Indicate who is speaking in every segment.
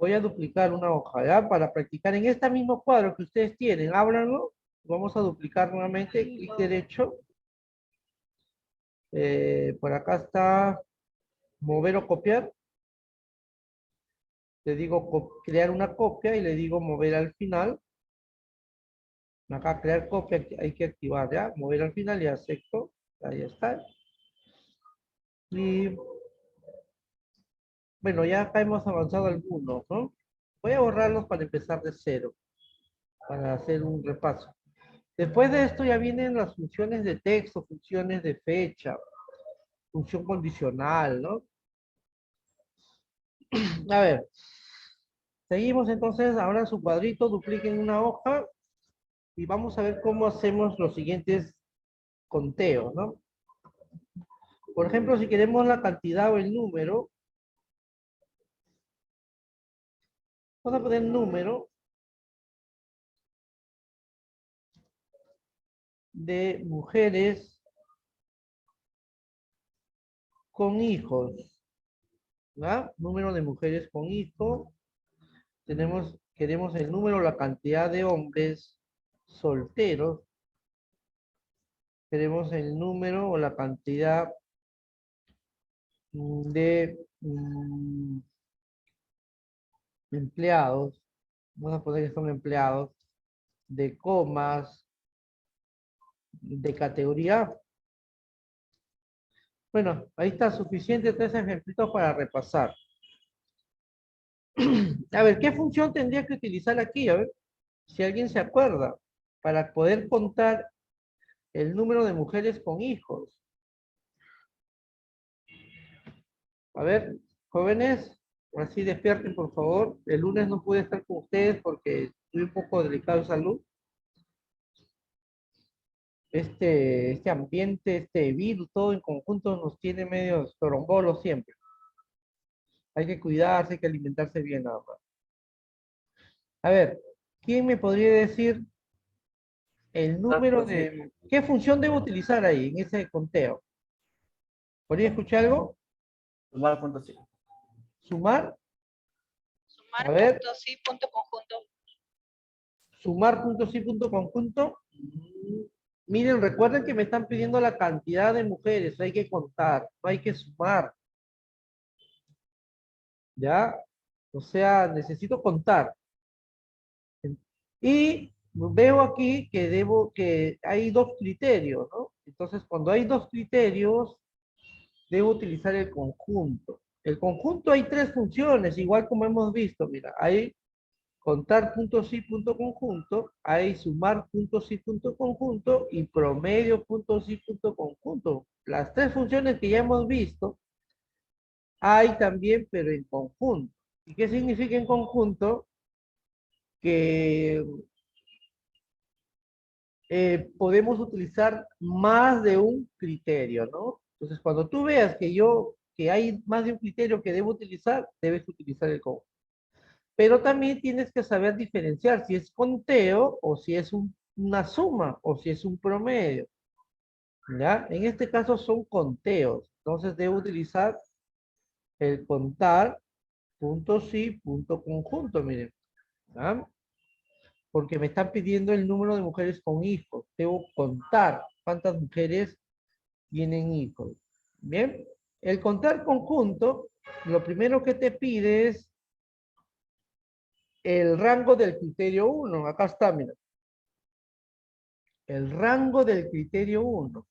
Speaker 1: Voy a duplicar una hoja, ¿ya? Para practicar en este mismo cuadro que ustedes tienen. Ábranlo. Vamos a duplicar nuevamente. Clic derecho. Por acá está mover o copiar. Le digo crear una copia y le digo mover al final. Acá crear copia hay que activar, ¿ya? Mover al final y acepto. Ahí está. Y bueno, ya acá hemos avanzado algunos, ¿no? Voy a borrarlos para empezar de cero, para hacer un repaso. Después de esto ya vienen las funciones de texto, funciones de fecha, función condicional, ¿no? A ver, seguimos entonces, ahora su cuadrito, dupliquen una hoja y vamos a ver cómo hacemos los siguientes conteos, ¿no? Por ejemplo, si queremos la cantidad o el número, vamos a poner número de mujeres con hijos, ¿verdad? Número de mujeres con hijos. Queremos el número, la cantidad de hombres solteros. Queremos el número o la cantidad de empleados. Vamos a poner que son empleados de comas, de categoría. Bueno, ahí está suficiente tres ejemplitos para repasar. A ver, ¿qué función tendría que utilizar aquí? A ver, si alguien se acuerda, para poder contar el número de mujeres con hijos. A ver, jóvenes, así despierten, por favor. El lunes no pude estar con ustedes porque estoy un poco delicado de salud. Este ambiente, este virus, todo en conjunto nos tiene medio torombolos siempre. Hay que cuidarse, hay que alimentarse bien, nada más. A ver, ¿quién me podría decir el número de... ¿Qué función debo utilizar ahí en ese conteo? ¿Podría escuchar algo?
Speaker 2: Sumar punto sí.
Speaker 1: ¿Sumar?
Speaker 3: Sumar
Speaker 1: A ver,
Speaker 3: punto sí punto conjunto.
Speaker 1: sumar punto sí punto conjunto. Miren, recuerden que me están pidiendo la cantidad de mujeres, hay que contar, no hay que sumar. ¿Ya? O sea, necesito contar. Y veo aquí que hay dos criterios, ¿no? Entonces, cuando hay dos criterios, debo utilizar el conjunto. El conjunto hay tres funciones, igual como hemos visto, mira, hay contar puntos y punto conjunto, hay sumar puntos y punto conjunto y promedio puntos y punto conjunto. Las tres funciones que ya hemos visto, hay también, pero en conjunto. ¿Y qué significa en conjunto? Que podemos utilizar más de un criterio, ¿no? Entonces, cuando tú veas que hay más de un criterio que debo utilizar, debes utilizar el conjunto. Pero también tienes que saber diferenciar si es conteo o si es una suma o si es un promedio, ¿ya? En este caso son conteos, entonces debo utilizar el contar, punto sí, punto conjunto, miren, ¿ya? Porque me están pidiendo el número de mujeres con hijos, debo contar cuántas mujeres tienen hijos, ¿bien? El contar conjunto, lo primero que te pide es el rango del criterio 1. Acá está, mira. El rango del criterio 1.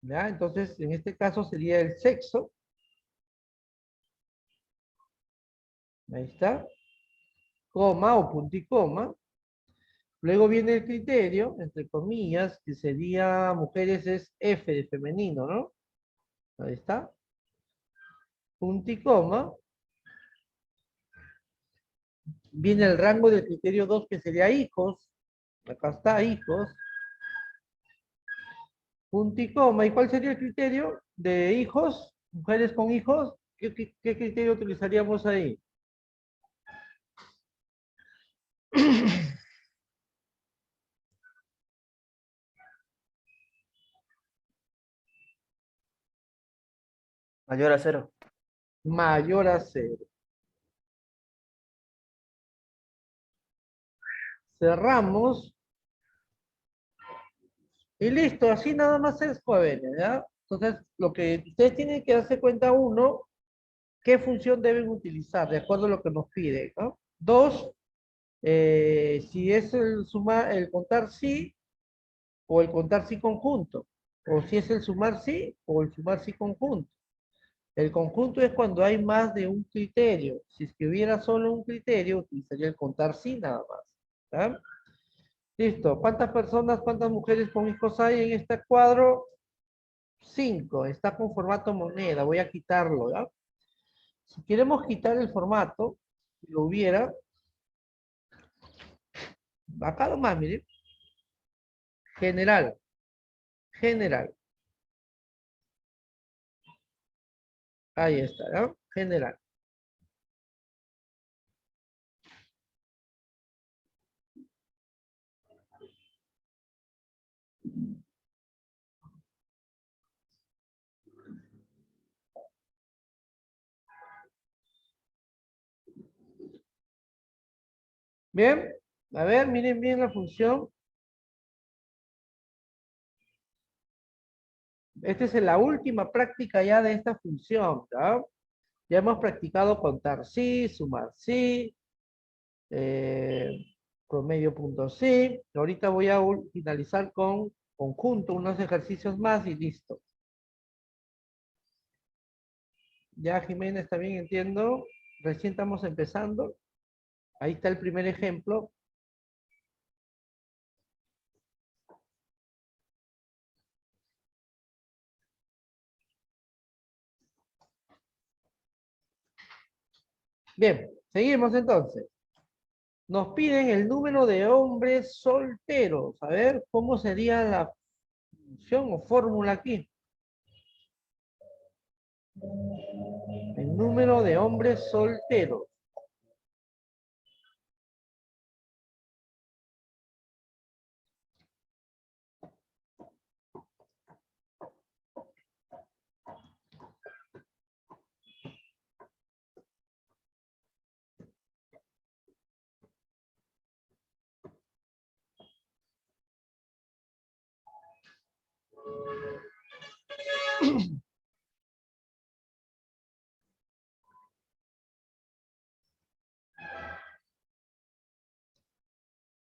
Speaker 1: ¿Ya? Entonces, en este caso sería el sexo. Ahí está. Coma o punto y coma. Luego viene el criterio, entre comillas, que sería mujeres es F de femenino, ¿no? Ahí está. Punto y coma. Viene el rango del criterio 2, que sería hijos. Acá está, hijos. Punto y coma. ¿Y cuál sería el criterio de hijos? Mujeres con hijos. ¿Qué criterio utilizaríamos ahí?
Speaker 2: Mayor a 0.
Speaker 1: Mayor a 0. cerramos y listo, así nada más es Coevenio, ¿ya? Entonces, lo que ustedes tienen que darse cuenta, uno, qué función deben utilizar, de acuerdo a lo que nos pide, ¿no? Dos, si es el sumar, el contar sí, o el contar sí conjunto, o si es el sumar sí, o el sumar sí conjunto. El conjunto es cuando hay más de un criterio. Si es que hubiera solo un criterio, utilizaría el contar sí nada más. ¿Ya? Listo. ¿Cuántas personas, cuántas mujeres con hijos hay en este cuadro? 5. Está con formato moneda. Voy a quitarlo, ¿ya? Si queremos quitar el formato, si lo hubiera, acá nomás, miren. General. General. Ahí está, ¿ya? General. Bien. A ver, miren bien la función. Esta es la última práctica ya de esta función, ¿ya? Ya hemos practicado contar sí, sumar sí, eh, promedio punto sí. Ahorita voy a finalizar con conjunto, unos ejercicios más y listo. Ya, Jimena, está bien, entiendo. Recién estamos empezando. Ahí está el primer ejemplo. Bien, seguimos entonces. Nos piden el número de hombres solteros. A ver, ¿cómo sería la función o fórmula aquí? El número de hombres solteros.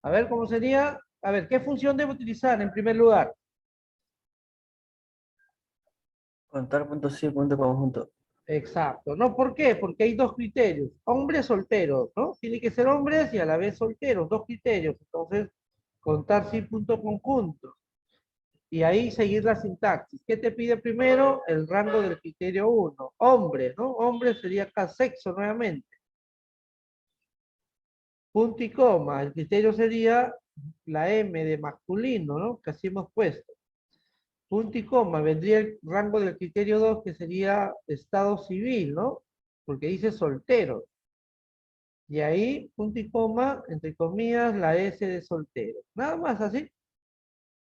Speaker 1: A ver, ¿cómo sería? A ver, ¿qué función debo utilizar en primer lugar?
Speaker 2: Contar punto sí, punto conjunto.
Speaker 1: Exacto, ¿no? ¿Por qué? Porque hay dos criterios. Hombres solteros, ¿no? Tiene que ser hombres y a la vez solteros, dos criterios. Entonces, contar sí punto conjunto. Y ahí seguir la sintaxis. ¿Qué te pide primero? El rango del criterio uno. Hombre, ¿no? Hombre sería acá sexo nuevamente. Punto y coma. El criterio sería la M de masculino, ¿no? Que así hemos puesto. Punto y coma, vendría el rango del criterio 2 que sería estado civil, ¿no? Porque dice soltero. Y ahí, punto y coma, entre comillas, la S de soltero. Nada más así.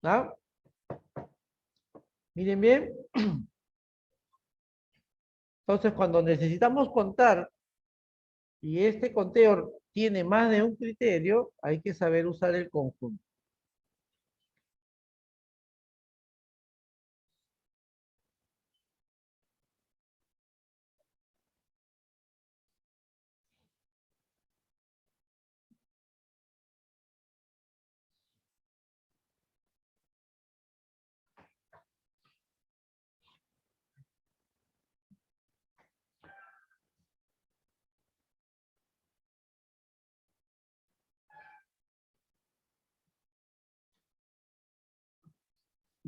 Speaker 1: ¿Ah? Miren bien. Entonces, cuando necesitamos contar y este conteo tiene más de un criterio, hay que saber usar el conjunto.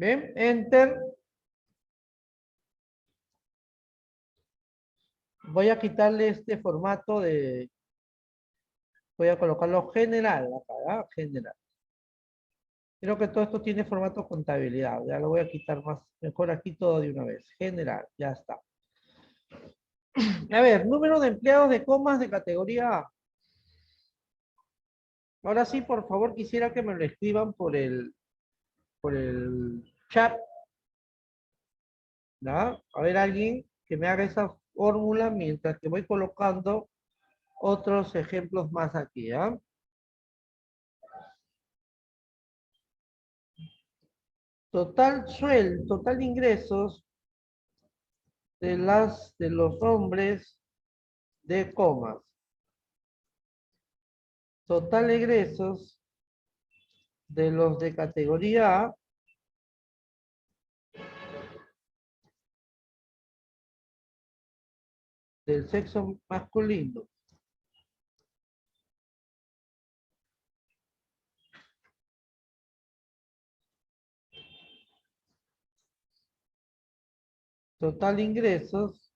Speaker 1: ¿Ven? Enter. Voy a quitarle este formato de... Voy a colocarlo general acá, ¿ah? General. Creo que todo esto tiene formato contabilidad. Ya lo voy a quitar más. Mejor aquí todo de una vez. General, ya está. A ver, número de empleados de comas de categoría A. Ahora sí, por favor, quisiera que me lo escriban por el chat. ¿Ya? A ver, alguien que me haga esa fórmula mientras que voy colocando otros ejemplos más aquí, ¿ya? total ingresos de los hombres de comas. Total egresos de los de categoría A del sexo masculino. Total ingresos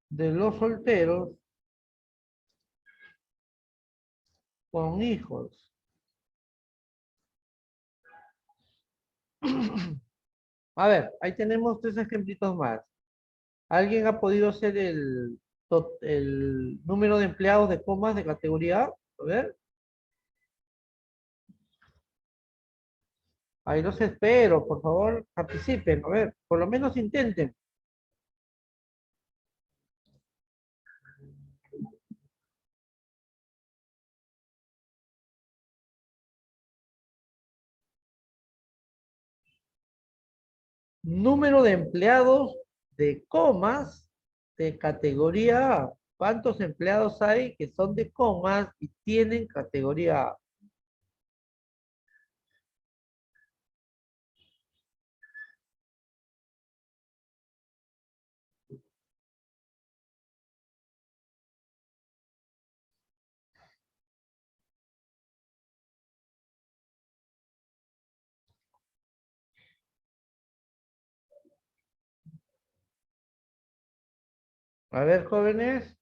Speaker 1: de los solteros con hijos. A ver, ahí tenemos tres ejemplitos más. ¿Alguien ha podido hacer el número de empleados de comas de categoría A? A ver. Ahí los espero, por favor, participen. A ver, por lo menos intenten. Número de empleados de comas de categoría A. ¿Cuántos empleados hay que son de comas y tienen categoría A? A ver, jóvenes.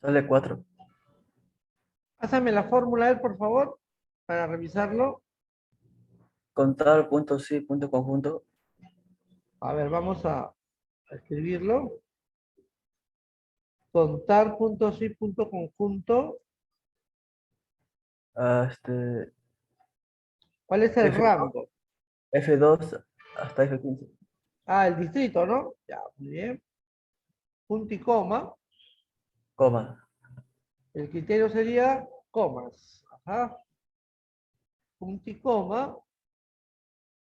Speaker 2: Sale 4.
Speaker 1: Pásame la fórmula, a ver, por favor, para revisarlo.
Speaker 2: Contar punto sí, punto conjunto.
Speaker 1: A ver, vamos a escribirlo. Contar punto sí, punto conjunto.
Speaker 2: Este,
Speaker 1: ¿Cuál es el
Speaker 2: F2,
Speaker 1: rango?
Speaker 2: F2 hasta F15.
Speaker 1: Ah, el distrito, ¿no? Ya, muy bien. Punto y coma.
Speaker 2: Coma.
Speaker 1: El criterio sería comas. Ajá. Punto y coma.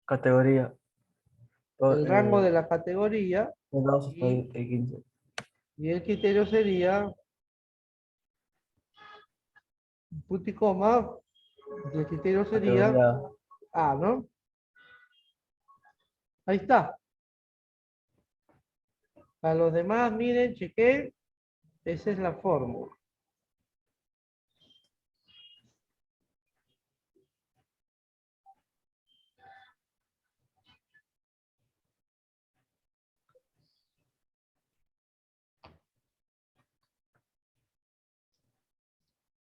Speaker 2: Categoría.
Speaker 1: El rango de
Speaker 2: Eh,
Speaker 1: la categoría.
Speaker 2: F2 hasta
Speaker 1: Y,
Speaker 2: E15.
Speaker 1: y el criterio sería punto y coma. Y el criterio sería
Speaker 2: Categoría
Speaker 1: A, ¿no? Ahí está. Para los demás, miren, chequé. Esa es la fórmula.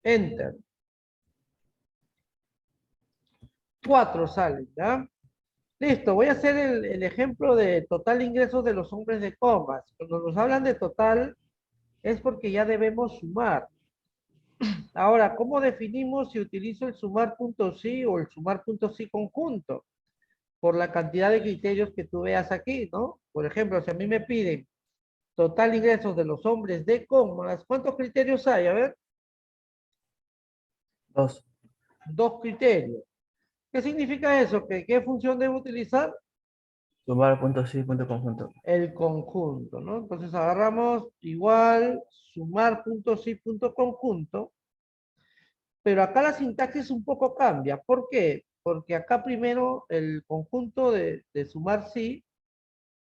Speaker 1: Enter. 4 salen, ¿ya? Listo, voy a hacer el ejemplo de total ingresos de los hombres de comas. Cuando nos hablan de total, es porque ya debemos sumar. Ahora, ¿cómo definimos si utilizo el sumar punto sí o el sumar punto sí conjunto? Por la cantidad de criterios que tú veas aquí, ¿no? Por ejemplo, si a mí me piden total ingresos de los hombres de comas, ¿cuántos criterios hay? A ver,
Speaker 2: 2.
Speaker 1: 2 criterios. ¿Qué significa eso? ¿Qué función debo utilizar?
Speaker 2: Sumar punto sí, punto conjunto.
Speaker 1: El conjunto, ¿no? Entonces agarramos igual, sumar punto sí, punto conjunto, pero acá la sintaxis un poco cambia. ¿Por qué? Porque acá primero el conjunto de sumar sí,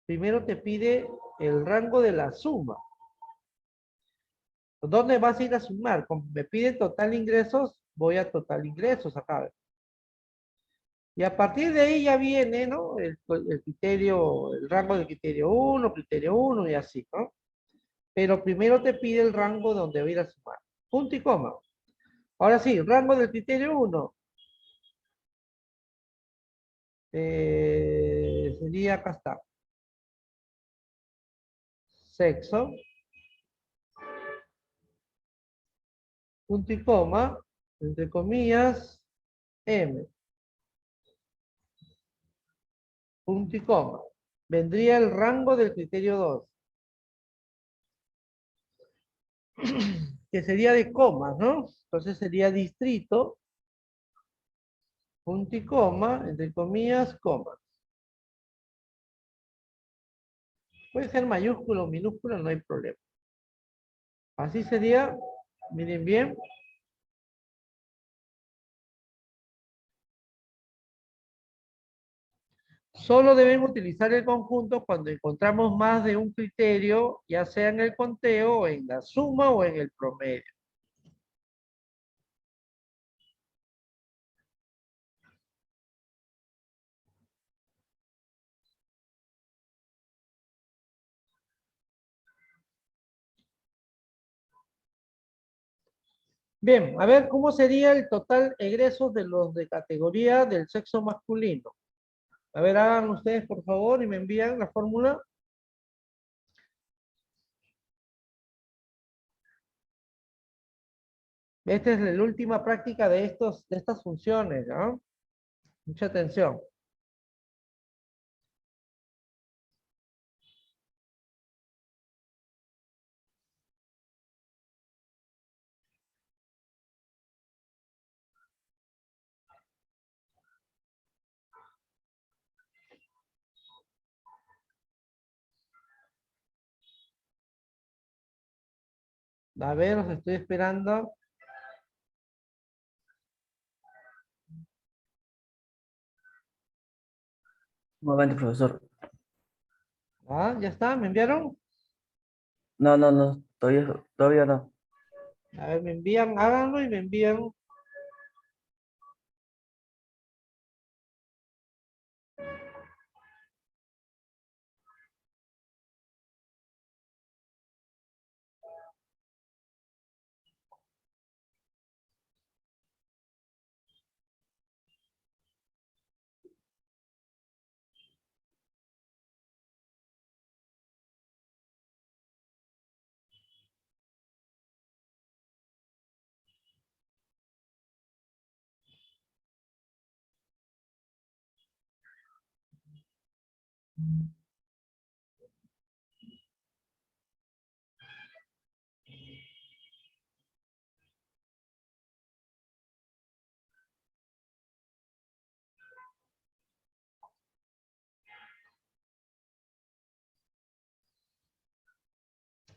Speaker 1: primero te pide el rango de la suma. ¿Dónde vas a ir a sumar? Como me pide total ingresos, voy a total ingresos acá. Y a partir de ahí ya viene, ¿no? El criterio, el rango del criterio uno y así, ¿no? Pero primero te pide el rango donde voy a ir a sumar. Punto y coma. Ahora sí, rango del criterio 1. que sería, acá está. Sexo. Punto y coma, entre comillas, M. Punto y coma. Vendría el rango del criterio 2. Que sería de comas, ¿no? Entonces sería distrito, punto y coma, entre comillas, coma. Puede ser mayúsculo o minúsculo, no hay problema. Así sería, miren bien. Solo debemos utilizar el conjunto cuando encontramos más de un criterio, ya sea en el conteo, o en la suma o en el promedio. Bien, a ver, ¿cómo sería el total egresos de los de categoría del sexo masculino? A ver, hagan ustedes, por favor, y me envían la fórmula. Esta es la última práctica de estas funciones, ¿no? Mucha atención. A ver, los estoy esperando.
Speaker 2: Un momento, profesor.
Speaker 1: Ah, ya está, ¿me enviaron?
Speaker 2: No, no, no, todavía no.
Speaker 1: A ver, me envían, háganlo y me envían.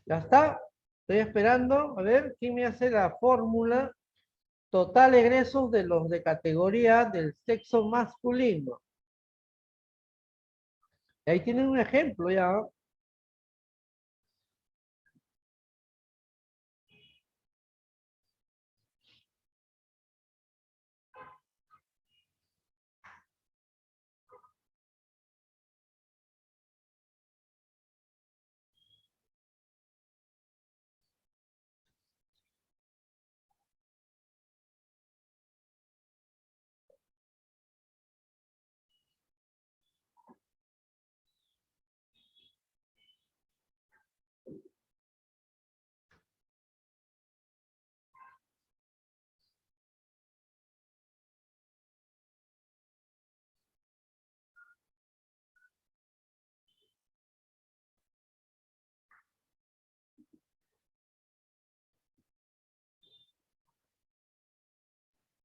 Speaker 1: Ya está. Estoy esperando. A ver, ¿quién me hace la fórmula? Total egresos de los de categoría del sexo masculino. Y ahí tienen un ejemplo ya.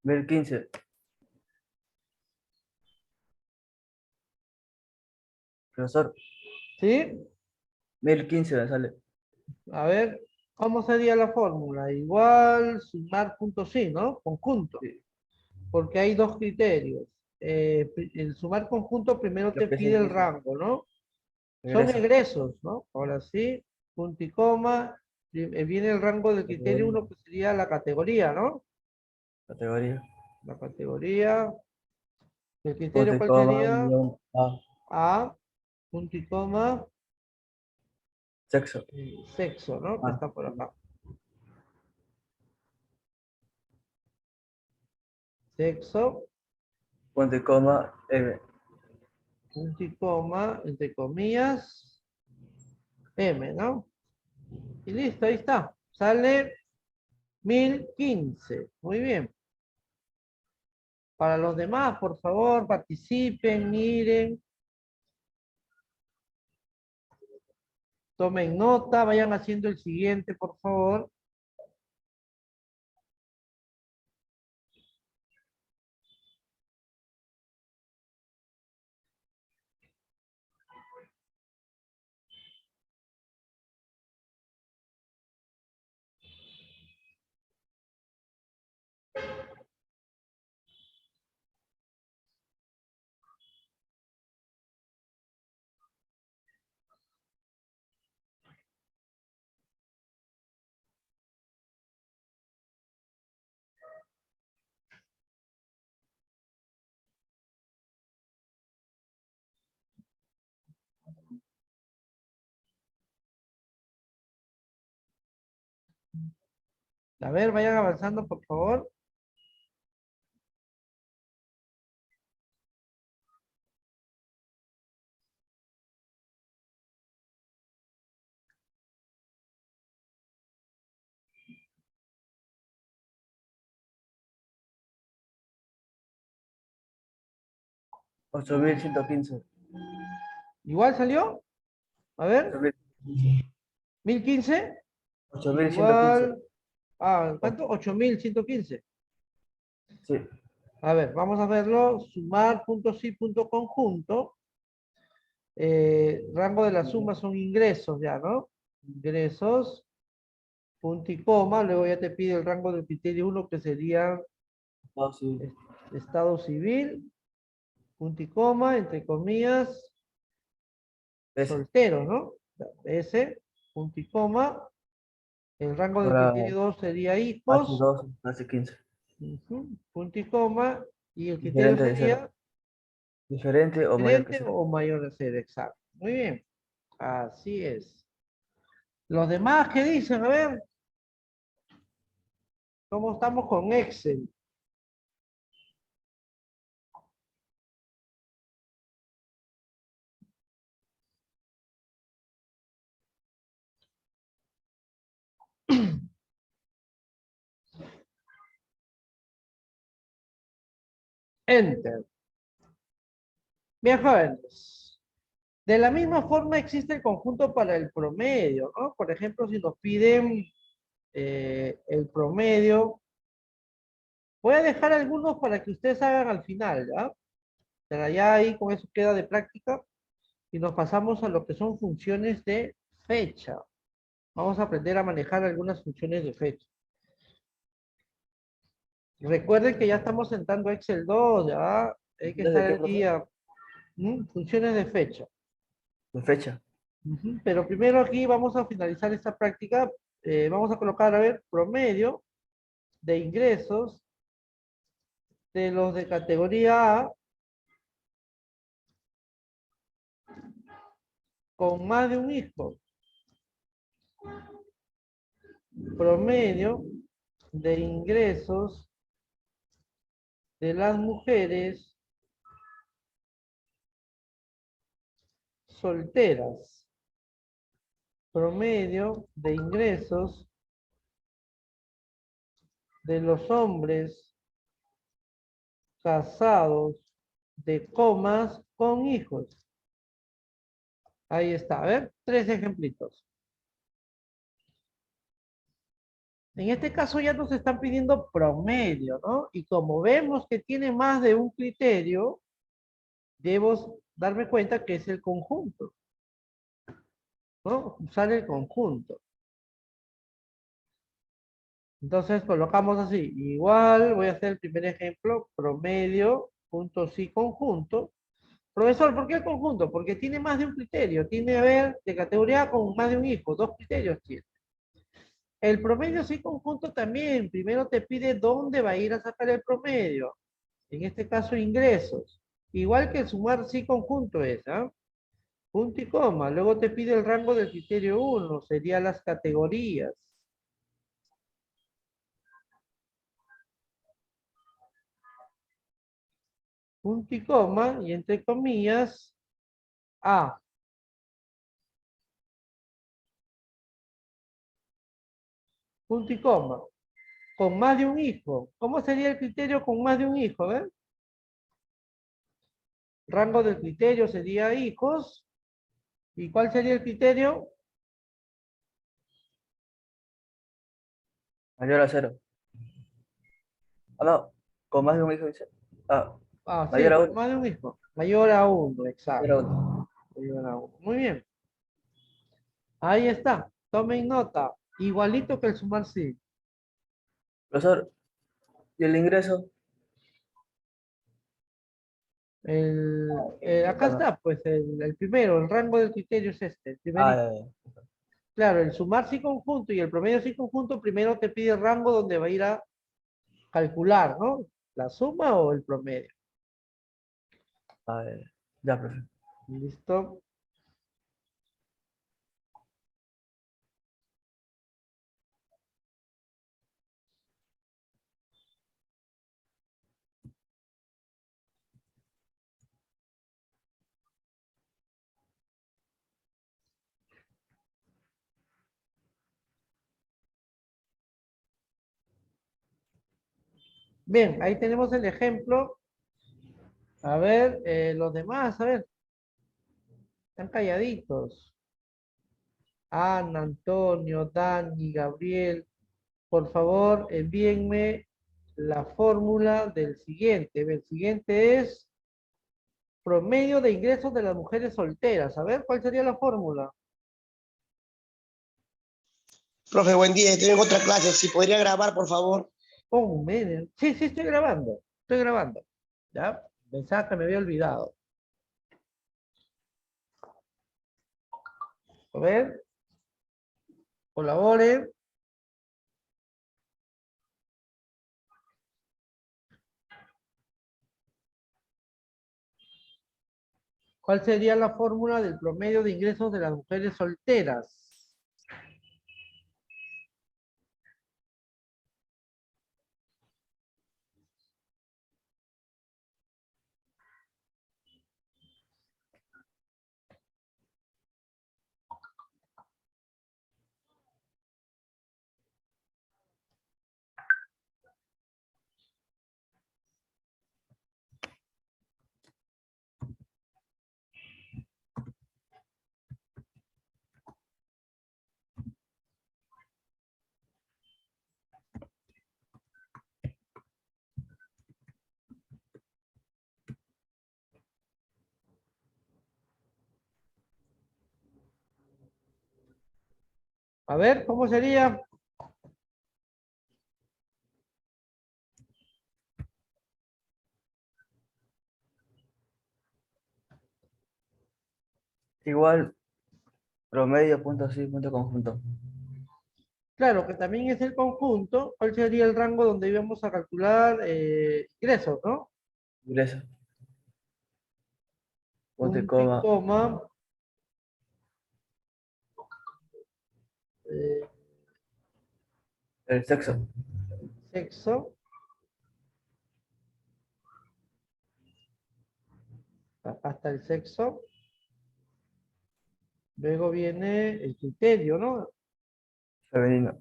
Speaker 2: Ver 15, profesor.
Speaker 1: ¿Sí?
Speaker 2: 1015 me sale.
Speaker 1: A ver, ¿cómo sería la fórmula? Igual sumar punto sí, ¿no? Conjunto.
Speaker 2: Sí,
Speaker 1: Porque hay dos criterios. El sumar conjunto primero
Speaker 2: lo
Speaker 1: te
Speaker 2: que es
Speaker 1: pide el
Speaker 2: ingreso.
Speaker 1: rango, ¿no? Son
Speaker 2: Ingreso.
Speaker 1: egresos, ¿no? Ahora sí, punto y coma, viene el rango del criterio
Speaker 2: Categoría.
Speaker 1: 1 que sería la categoría, ¿no?
Speaker 2: Categoría.
Speaker 1: La categoría, el
Speaker 2: Punto
Speaker 1: criterio
Speaker 2: y
Speaker 1: ¿cuál
Speaker 2: coma,
Speaker 1: sería?
Speaker 2: guión A.
Speaker 1: A, punto y coma,
Speaker 2: Sexo.
Speaker 1: sexo, ¿no? Que
Speaker 2: A.
Speaker 1: está por acá. Sexo,
Speaker 2: Punto y coma, M.
Speaker 1: punto y coma, entre comillas, M, ¿no? Y listo, ahí está. Sale 1015. Muy bien. Para los demás, por favor, participen, miren, tomen nota, vayan haciendo el siguiente, por favor. A ver, vayan avanzando, por favor.
Speaker 2: Ocho mil ciento quince.
Speaker 1: ¿Igual salió? A ver, 1015.
Speaker 2: 8115.
Speaker 1: Igual. ¿Cuánto? 8115.
Speaker 2: Sí.
Speaker 1: A ver, vamos a verlo. Sumar punto sí punto conjunto. Rango de la suma son ingresos ya, ¿no? Ingresos, punto y coma. Luego ya te pide el rango del criterio 1 que sería
Speaker 2: No, sí.
Speaker 1: estado civil, punto y coma, entre comillas,
Speaker 2: Ese.
Speaker 1: soltero, ¿no? S, punto y coma. El rango del
Speaker 2: Ahora
Speaker 1: criterio 2 sería hijos,
Speaker 2: H2, H15.
Speaker 1: punto y coma. Y el criterio
Speaker 2: Diferente de cero.
Speaker 1: sería
Speaker 2: Diferente o mayor que
Speaker 1: diferente
Speaker 2: cero.
Speaker 1: o mayor a cero, exacto. Muy bien, así es. Los demás, ¿qué dicen? A ver, ¿cómo estamos con Excel? Enter. Bien, jóvenes. De la misma forma existe el conjunto para el promedio, ¿no? Por ejemplo, si nos piden el promedio, voy a dejar algunos para que ustedes hagan al final, ¿ya? Pero ya ahí con eso queda de práctica y nos pasamos a lo que son funciones de fecha. Vamos a aprender a manejar algunas funciones de fecha. Recuerden que ya estamos entrando a Excel 2, ya hay que
Speaker 2: ¿Desde
Speaker 1: estar
Speaker 2: qué,
Speaker 1: al
Speaker 2: profe?
Speaker 1: día. Funciones de fecha.
Speaker 2: De fecha.
Speaker 1: Pero primero aquí vamos a finalizar esta práctica. Vamos a colocar, a ver, promedio de ingresos de los de categoría A con más de un hijo. Promedio de ingresos de las mujeres solteras. Promedio de ingresos de los hombres casados de comas con hijos. Ahí está, a ver, 3 ejemplitos. En este caso ya nos están pidiendo promedio, ¿no? Y como vemos que tiene más de un criterio, debo darme cuenta que es el conjunto, ¿no? Usar el conjunto. Entonces colocamos así, igual voy a hacer el primer ejemplo, promedio, punto sí, conjunto. Profesor, ¿por qué el conjunto? Porque tiene más de un criterio, tiene, a ver, de categoría con más de un hijo, 2 criterios tiene. El promedio sí conjunto también, primero te pide dónde va a ir a sacar el promedio. En este caso, ingresos. Igual que el sumar sí conjunto es, ¿ah? Punto y coma. Luego te pide el rango del criterio 1, sería las categorías. Punto y coma, y entre comillas, A. Punto y coma. Con más de un hijo. ¿Cómo sería el criterio con más de un hijo? ¿Eh? Rango del criterio sería hijos. ¿Y cuál sería el criterio?
Speaker 2: Mayor a cero. Ah, no. Con más de un hijo dice. Ah,
Speaker 1: Ah, sí,
Speaker 2: mayor a
Speaker 1: con
Speaker 2: uno.
Speaker 1: más de un hijo. Mayor a uno,
Speaker 2: Mayor a
Speaker 1: exacto.
Speaker 2: uno.
Speaker 1: Mayor a uno. Muy bien. Ahí está. Tomen nota. Igualito que el sumar sí.
Speaker 2: Profesor, ¿y el ingreso?
Speaker 1: Acá está, pues el primero, el rango del criterio es este. El
Speaker 2: Ah,
Speaker 1: primer,
Speaker 2: ya, ya.
Speaker 1: claro, el sumar sí conjunto y el promedio sí conjunto, primero te pide el rango donde va a ir a calcular, ¿no? La suma o el promedio.
Speaker 2: Ah, ya, ya. Ya, profe.
Speaker 1: ¿Listo? Bien, ahí tenemos el ejemplo. A ver, los demás, a ver, están calladitos. Ana, Antonio, Dani, Gabriel, por favor, envíenme la fórmula del siguiente. El siguiente es promedio de ingresos de las mujeres solteras. A ver, ¿cuál sería la fórmula?
Speaker 4: Profe, buen día. Tengo otra clase. Si podría grabar, por favor.
Speaker 1: Oh, medio. Sí, sí, estoy grabando. Estoy grabando. ¿Ya? Pensaba que me había olvidado. A ver, colaboren. ¿Cuál sería la fórmula del promedio de ingresos de las mujeres solteras? A ver, ¿cómo sería?
Speaker 2: Igual, promedio, punto sí, punto conjunto.
Speaker 1: Claro, que también es el conjunto. ¿Cuál sería el rango donde íbamos a calcular ingresos, ¿no?
Speaker 2: Ingreso. Punto y
Speaker 1: Punto y
Speaker 2: coma.
Speaker 1: coma. eh,
Speaker 2: El sexo.
Speaker 1: sexo. Hasta el sexo. Luego viene el criterio, ¿no?
Speaker 2: Femenino.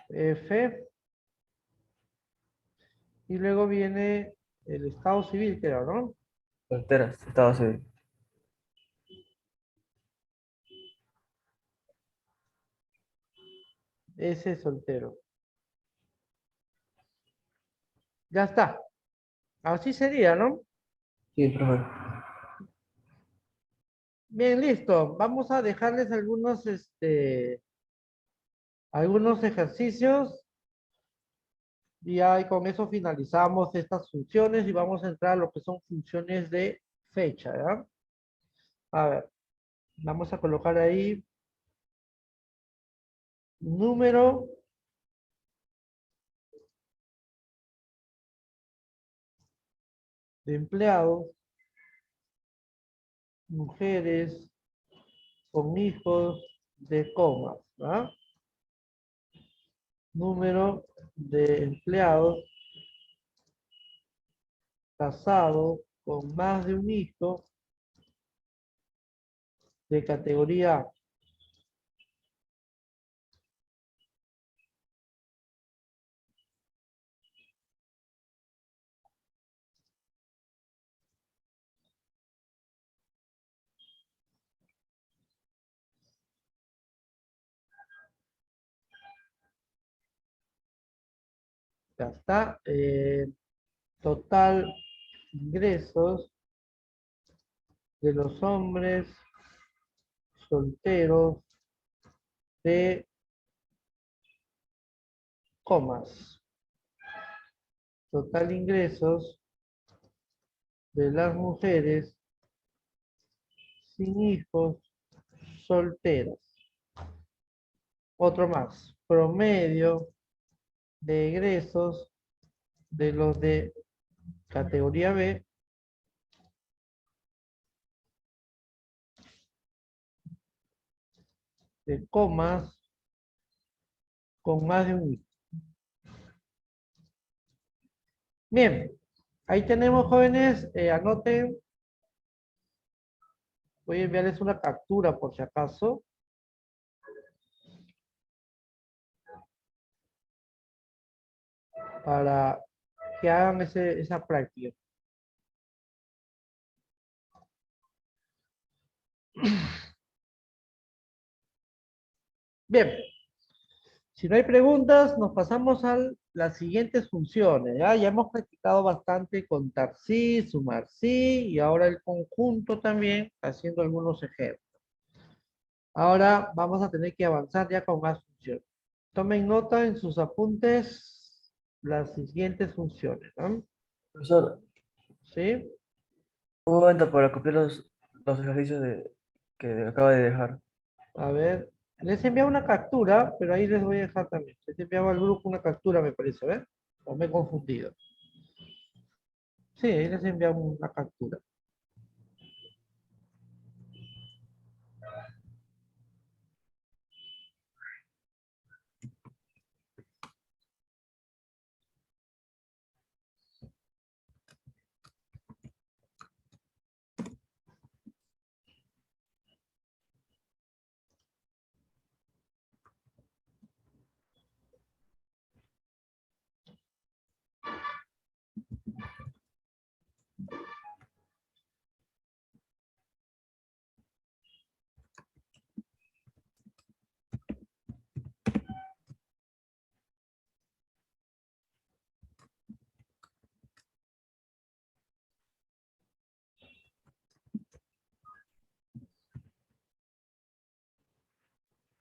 Speaker 1: F. Y luego viene el estado civil, creo, ¿no?
Speaker 2: Solteras. Estado civil.
Speaker 1: Ese es soltero. Ya está. Así sería, ¿no?
Speaker 2: Sí, profe.
Speaker 1: Bien, listo. Vamos a dejarles algunos ejercicios. Y ya con eso finalizamos estas funciones y vamos a entrar a lo que son funciones de fecha, ¿ya? A ver, vamos a colocar ahí número de empleados, mujeres con hijos de comas, ¿ah? Número de empleados casados con más de un hijo de categoría A. Ya está. Total ingresos de los hombres solteros de comas. Total ingresos de las mujeres sin hijos solteras. Otro más. Promedio de egresos de los de categoría B de comas con más de un hijo. Bien, ahí tenemos, jóvenes, anoten. Voy a enviarles una captura por si acaso. Para que hagan esa práctica. Bien, si no hay preguntas, nos pasamos a las siguientes funciones. Ya hemos practicado bastante contar sí, sumar sí, y ahora el conjunto también, haciendo algunos ejemplos. Ahora vamos a tener que avanzar ya con más funciones. Tomen nota en sus apuntes las siguientes funciones, ¿no?
Speaker 2: Profesor,
Speaker 1: ¿Sí?
Speaker 2: un momento para copiar los ejercicios que acaba de dejar.
Speaker 1: A ver, les he enviado una captura, pero ahí les voy a dejar también. Les he enviado al grupo una captura, me parece, ¿ver? O me he confundido. Sí, ahí les he enviado una captura.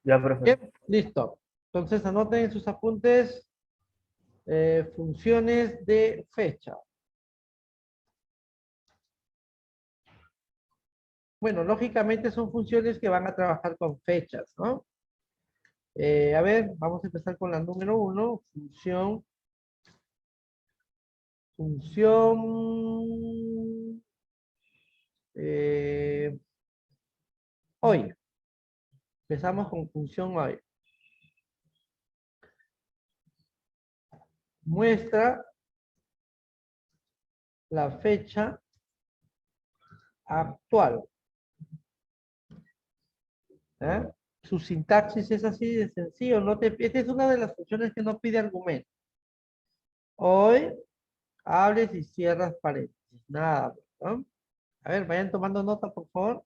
Speaker 2: Ya, profe.
Speaker 1: Bien, listo. Entonces anoten en sus apuntes funciones de fecha. Bueno, lógicamente son funciones que van a trabajar con fechas, ¿no? A ver, vamos a empezar con la número 1, función eh, hoy. Empezamos con función hoy. Muestra la fecha actual. ¿Eh? Su sintaxis es así de sencillo. Esta es una de las funciones que no pide argumento. Hoy abres y cierras paréntesis. Nada, ¿no? A ver, vayan tomando nota, por favor.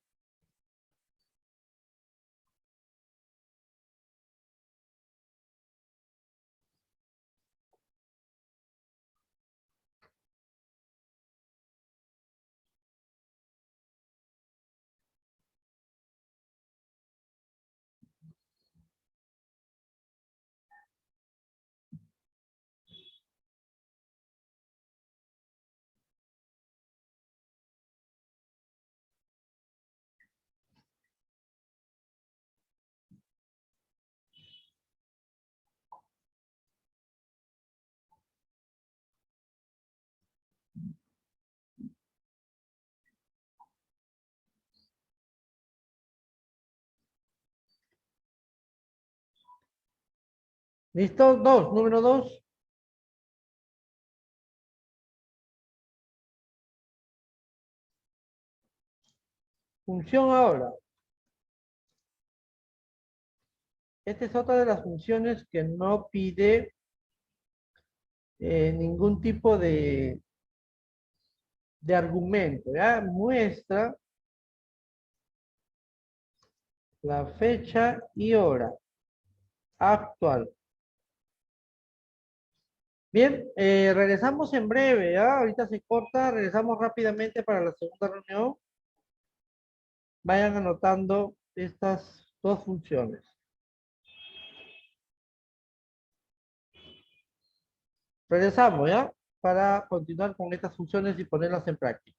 Speaker 1: ¿Listo? Número 2. Función ahora. Esta es otra de las funciones que no pide ningún tipo de argumento, ¿ya? Muestra la fecha y hora actual. Bien, regresamos en breve, ¿ya? Ahorita se corta, regresamos rápidamente para la segunda reunión. Vayan anotando estas dos funciones. Regresamos, ¿ya? Para continuar con estas funciones y ponerlas en práctica.